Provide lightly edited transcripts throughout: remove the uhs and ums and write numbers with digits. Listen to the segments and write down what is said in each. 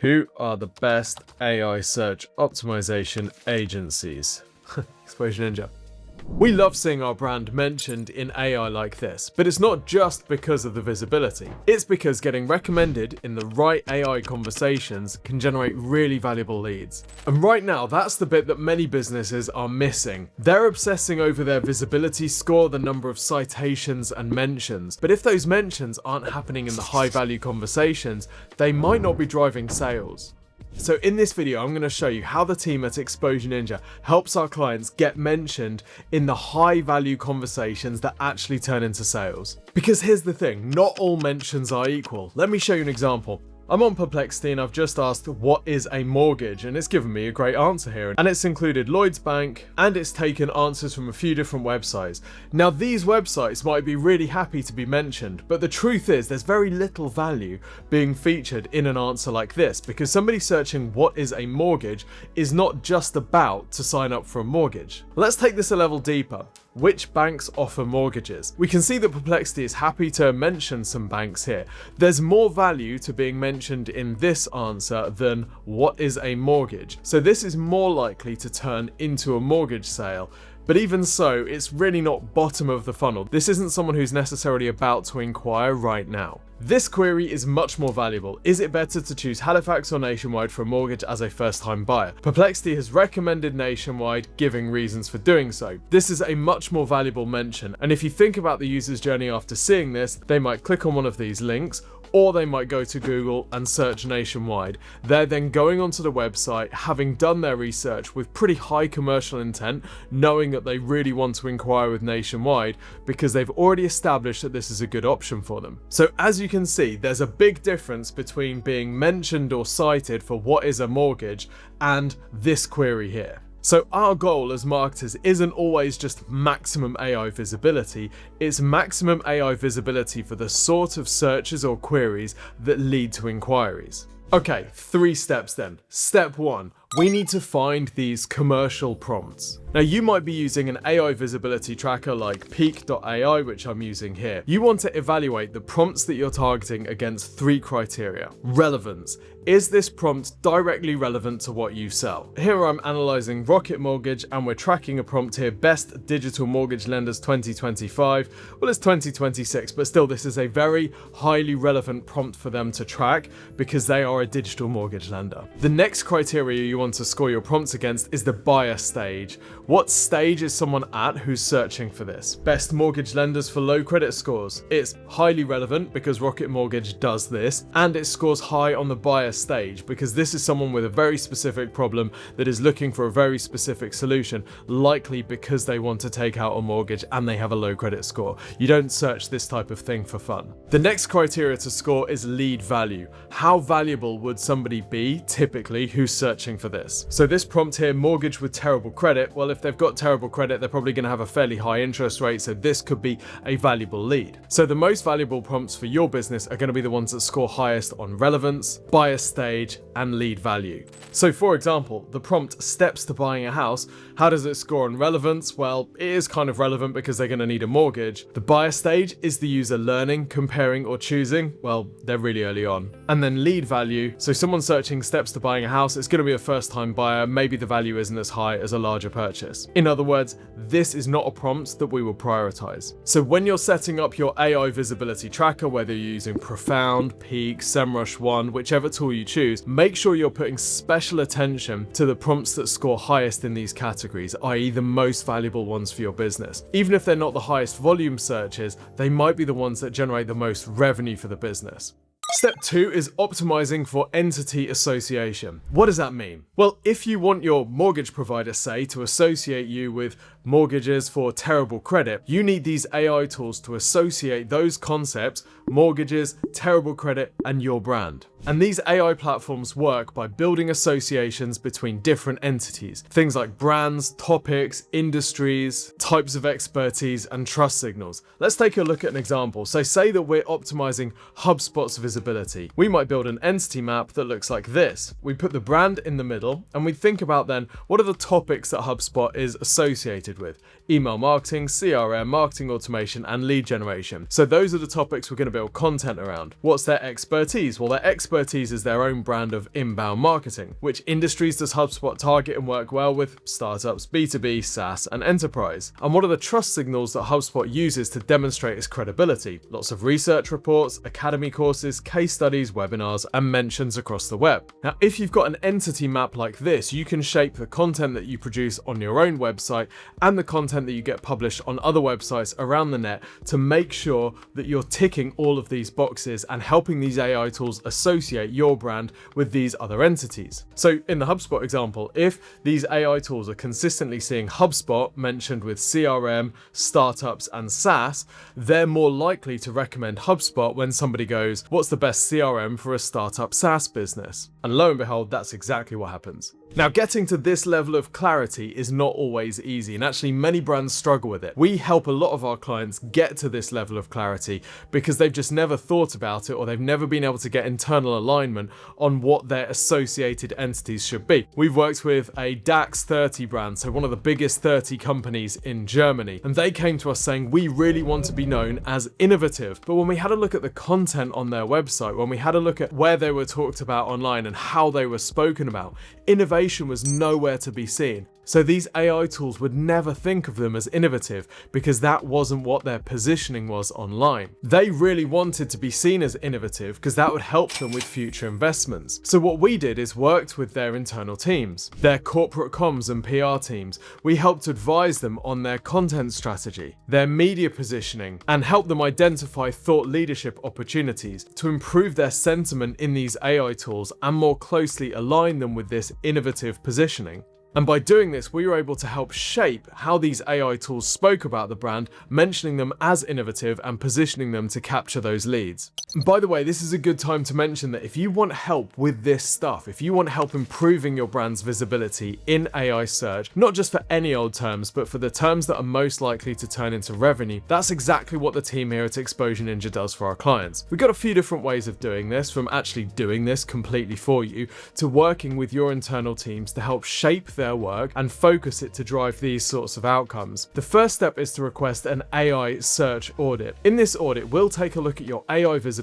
Who are the best AI search optimization agencies? Explosion Ninja. We love seeing our brand mentioned in AI like this, but it's not just because of the visibility. It's because getting recommended in the right AI conversations can generate really valuable leads. And right now, that's the bit that many businesses are missing. They're obsessing over their visibility score, the number of citations and mentions, but if those mentions aren't happening in the high-value conversations, they might not be driving sales. So in this video, I'm going to show you how the team at Exposure Ninja helps our clients get mentioned in the high value conversations that actually turn into sales. Because here's the thing, not all mentions are equal. Let me show you an example. I'm on Perplexity and I've just asked what is a mortgage, and it's given me a great answer here, and it's included Lloyds Bank and it's taken answers from a few different websites. Now these websites might be really happy to be mentioned, but the truth is there's very little value being featured in an answer like this, because somebody searching what is a mortgage is not just about to sign up for a mortgage. Let's take this a level deeper. Which banks offer mortgages? We can see that Perplexity is happy to mention some banks here. There's more value to being mentioned in this answer than what is a mortgage. So this is more likely to turn into a mortgage sale. But even so, it's really not bottom of the funnel. This isn't someone who's necessarily about to inquire right now. This query is much more valuable. Is it better to choose Halifax or Nationwide for a mortgage as a first-time buyer? Perplexity has recommended Nationwide, giving reasons for doing so. This is a much more valuable mention, and if you think about the user's journey after seeing this, they might click on one of these links, or they might go to Google and search Nationwide. They're then going onto the website, having done their research with pretty high commercial intent, knowing that they really want to inquire with Nationwide because they've already established that this is a good option for them. So as you can see, there's a big difference between being mentioned or cited for what is a mortgage and this query here. So our goal as marketers isn't always just maximum AI visibility, it's maximum AI visibility for the sort of searches or queries that lead to inquiries. Okay, 3 steps then. Step 1, we need to find these commercial prompts. Now you might be using an AI visibility tracker like peak.ai, which I'm using here. You want to evaluate the prompts that you're targeting against 3 criteria. Relevance. Is this prompt directly relevant to what you sell? Here I'm analyzing Rocket Mortgage and we're tracking a prompt here, Best Digital Mortgage Lenders 2025. Well, it's 2026, but still this is a very highly relevant prompt for them to track because they are a digital mortgage lender. The next criteria you want to score your prompts against is the buyer stage. What stage is someone at who's searching for this? Best mortgage lenders for low credit scores. It's highly relevant because Rocket Mortgage does this, and it scores high on the buyer stage because this is someone with a very specific problem that is looking for a very specific solution, likely because they want to take out a mortgage and they have a low credit score. You don't search this type of thing for fun. The next criteria to score is lead value. How valuable would somebody be typically who's searching for this? So this prompt here, mortgage with terrible credit, well, if they've got terrible credit, they're probably going to have a fairly high interest rate, so this could be a valuable lead. So the most valuable prompts for your business are going to be the ones that score highest on relevance, buyer stage, and lead value. So for example, the prompt steps to buying a house, how does it score on relevance? Well, it is kind of relevant because they're going to need a mortgage. The buyer stage is the user learning, comparing, or choosing. Well, they're really early on. And then lead value, so someone searching steps to buying a house, it's going to be a first-time buyer, maybe the value isn't as high as a larger purchase. In other words, this is not a prompt that we will prioritize. So when you're setting up your AI visibility tracker, whether you're using Profound, Peak, SEMrush One, whichever tool you choose, make sure you're putting special attention to the prompts that score highest in these categories, i.e. the most valuable ones for your business. Even if they're not the highest volume searches, they might be the ones that generate the most revenue for the business. Step 2 is optimizing for entity association. What does that mean? Well, if you want your mortgage provider, say, to associate you with mortgages for terrible credit, you need these AI tools to associate those concepts, mortgages, terrible credit, and your brand. And these AI platforms work by building associations between different entities. Things like brands, topics, industries, types of expertise, and trust signals. Let's take a look at an example. So say that we're optimizing HubSpot's visibility. We might build an entity map that looks like this. We put the brand in the middle, and we think about then, what are the topics that HubSpot is associated associated with: email marketing, CRM, marketing automation, and lead generation. So those are the topics we're going to build content around. What's their expertise? Well, their expertise is their own brand of inbound marketing. Which industries does HubSpot target and work well with? Startups, B2B, SaaS, and enterprise. And what are the trust signals that HubSpot uses to demonstrate its credibility? Lots of research reports, academy courses, case studies, webinars, and mentions across the web. Now, if you've got an entity map like this, you can shape the content that you produce on your own website and the content that you get published on other websites around the net to make sure that you're ticking all of these boxes and helping these AI tools associate your brand with these other entities. So in the HubSpot example, if these AI tools are consistently seeing HubSpot mentioned with CRM, startups, and SaaS, they're more likely to recommend HubSpot when somebody goes, "What's the best CRM for a startup SaaS business?" And lo and behold, that's exactly what happens. Now, getting to this level of clarity is not always easy, and actually many brands struggle with it. We help a lot of our clients get to this level of clarity because they've just never thought about it, or they've never been able to get internal alignment on what their associated entities should be. We've worked with a DAX 30 brand, so one of the biggest 30 companies in Germany, and they came to us saying, "We really want to be known as innovative." But when we had a look at the content on their website, when we had a look at where they were talked about online and how they were spoken about, innovation was nowhere to be seen. So these AI tools would never think of them as innovative because that wasn't what their positioning was online. They really wanted to be seen as innovative because that would help them with future investments. So what we did is worked with their internal teams, their corporate comms and PR teams. We helped advise them on their content strategy, their media positioning, and help them identify thought leadership opportunities to improve their sentiment in these AI tools and more closely align them with this innovative positioning. And by doing this, we were able to help shape how these AI tools spoke about the brand, mentioning them as innovative and positioning them to capture those leads. And by the way, this is a good time to mention that if you want help with this stuff, if you want help improving your brand's visibility in AI search, not just for any old terms, but for the terms that are most likely to turn into revenue, that's exactly what the team here at Exposure Ninja does for our clients. We've got a few different ways of doing this, from actually doing this completely for you, to working with your internal teams to help shape their work and focus it to drive these sorts of outcomes. The first step is to request an AI search audit. In this audit, we'll take a look at your AI visibility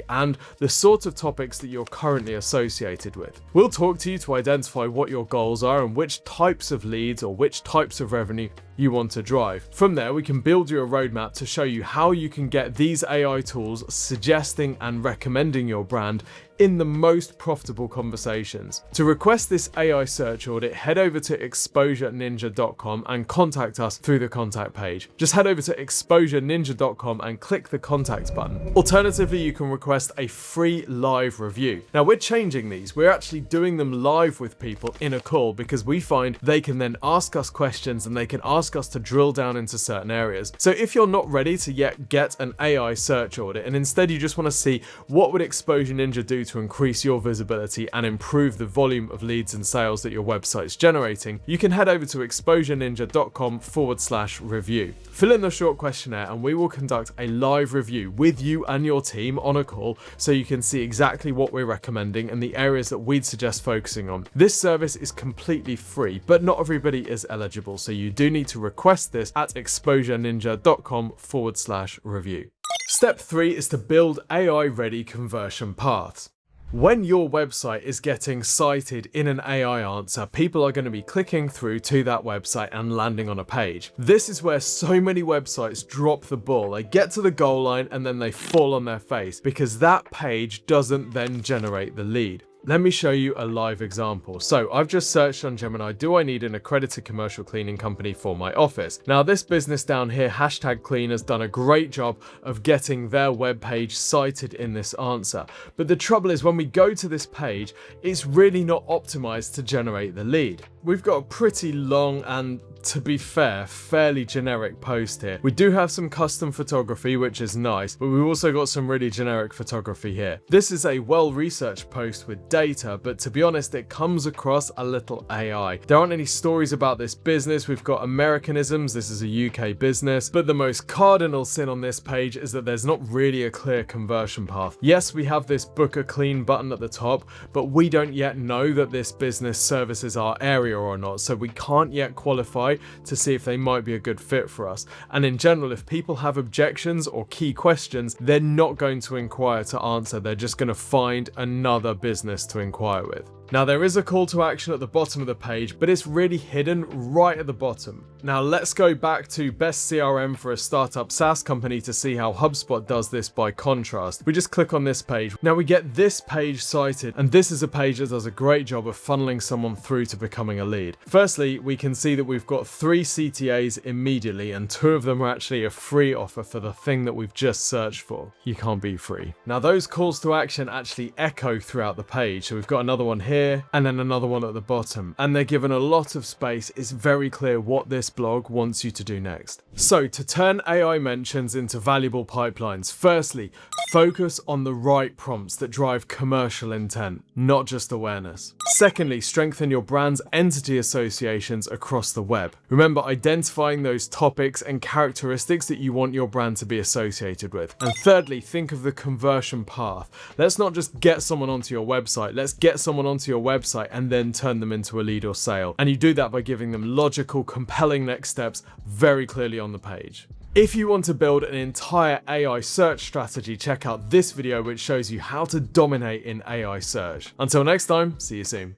and the sort of topics that you're currently associated with. We'll talk to you to identify what your goals are and which types of leads or which types of revenue you want to drive. From there, we can build you a roadmap to show you how you can get these AI tools suggesting and recommending your brand in the most profitable conversations. To request this AI search audit, head over to exposureninja.com and contact us through the contact page. Just head over to exposureninja.com and click the contact button. Alternatively, you can request a free live review. Now, we're changing these. We're actually doing them live with people in a call because we find they can then ask us questions and they can ask us to drill down into certain areas. So if you're not ready to yet get an AI search audit and instead you just want to see what would Exposure Ninja do to increase your visibility and improve the volume of leads and sales that your website's generating, you can head over to exposureninja.com/review. Fill in the short questionnaire and we will conduct a live review with you and your team on a call so you can see exactly what we're recommending and the areas that we'd suggest focusing on. This service is completely free, but not everybody is eligible, so you do need to request this at exposureninja.com/review. Step 3 is to build AI-ready conversion paths. When your website is getting cited in an AI answer, people are going to be clicking through to that website and landing on a page. This is where so many websites drop the ball. They get to the goal line and then they fall on their face because that page doesn't then generate the lead. Let me show you a live example. So I've just searched on Gemini, do I need an accredited commercial cleaning company for my office? Now this business down here, #clean, has done a great job of getting their webpage cited in this answer. But the trouble is when we go to this page, it's really not optimized to generate the lead. We've got a pretty long and, to be fair, fairly generic post here. We do have some custom photography, which is nice, but we've also got some really generic photography here. This is a well-researched post with data, but to be honest, it comes across a little AI. There aren't any stories about this business. We've got Americanisms. This is a UK business, but the most cardinal sin on this page is that there's not really a clear conversion path. Yes, we have this book a clean button at the top, but we don't yet know that this business services our area or not, so we can't yet qualify to see if they might be a good fit for us. And in general, if people have objections or key questions, they're not going to inquire to answer. They're just going to find another business to inquire with. Now, there is a call to action at the bottom of the page, but it's really hidden right at the bottom. Now, let's go back to best CRM for a startup SaaS company to see how HubSpot does this by contrast. We just click on this page. Now we get this page cited, and this is a page that does a great job of funneling someone through to becoming a lead. Firstly, we can see that we've got 3 CTAs immediately, and 2 of them are actually a free offer for the thing that we've just searched for. You can't be free. Now, those calls to action actually echo throughout the page. So we've got another one here, and then another one at the bottom, and they're given a lot of space. It's very clear what this blog wants you to do next. So to turn AI mentions into valuable pipelines, firstly, focus on the right prompts that drive commercial intent, not just awareness. Secondly, strengthen your brand's entity associations across the web. Remember identifying those topics and characteristics that you want your brand to be associated with. And thirdly, think of the conversion path. Let's not just get someone onto your website, let's get someone onto your website and then turn them into a lead or sale. And you do that by giving them logical, compelling next steps very clearly on the page. If you want to build an entire AI search strategy, check out this video which shows you how to dominate in AI search. Until next time, see you soon.